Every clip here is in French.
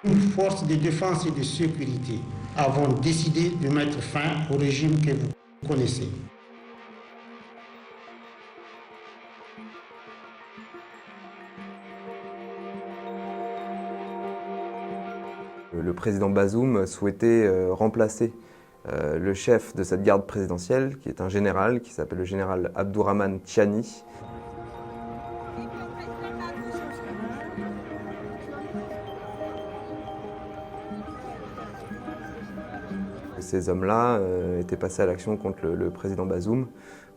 Nous, forces de défense et de sécurité, avons décidé de mettre fin au régime que vous connaissez. Le président Bazoum souhaitait remplacer le chef de cette garde présidentielle, qui est un général, qui s'appelle le général Abdourahmane Tiani. Ces hommes-là étaient passés à l'action contre le président Bazoum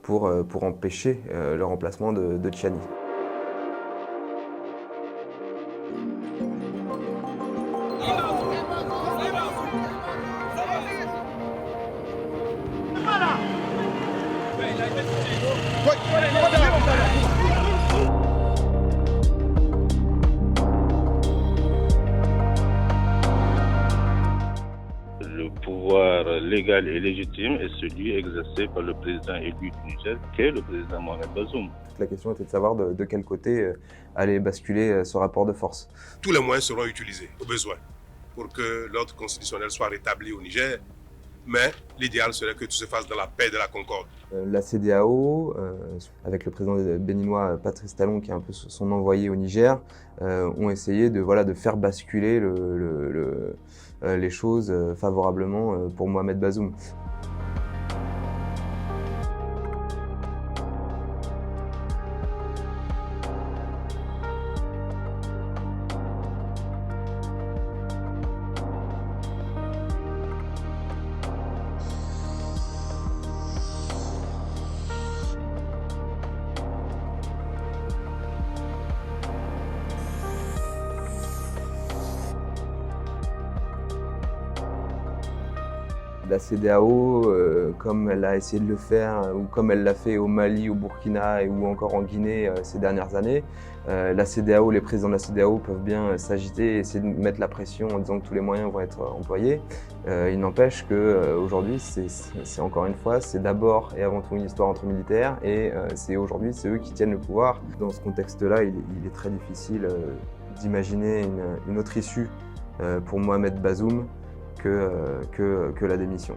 pour empêcher le remplacement de Tiani. Le pouvoir légal et légitime est celui exercé par le président élu du Niger, qui est le président Mohamed Bazoum. Toute la question était de savoir de quel côté allait basculer ce rapport de force. Tous les moyens seront utilisés au besoin pour que l'ordre constitutionnel soit rétabli au Niger, mais l'idéal serait que tout se fasse dans la paix et de la concorde. La CEDEAO, avec le président béninois Patrice Talon, qui est un peu son envoyé au Niger, ont essayé de faire basculer les choses favorablement pour Mohamed Bazoum. La CEDEAO, comme elle a essayé de le faire, ou comme elle l'a fait au Mali, au Burkina ou encore en Guinée ces dernières années, la CEDEAO, les présidents de la CEDEAO peuvent bien s'agiter et essayer de mettre la pression en disant que tous les moyens vont être employés. Il n'empêche qu'aujourd'hui, c'est encore une fois, c'est d'abord et avant tout une histoire entre militaires et aujourd'hui, c'est eux qui tiennent le pouvoir. Dans ce contexte-là, il est très difficile d'imaginer une autre issue pour Mohamed Bazoum que la démission.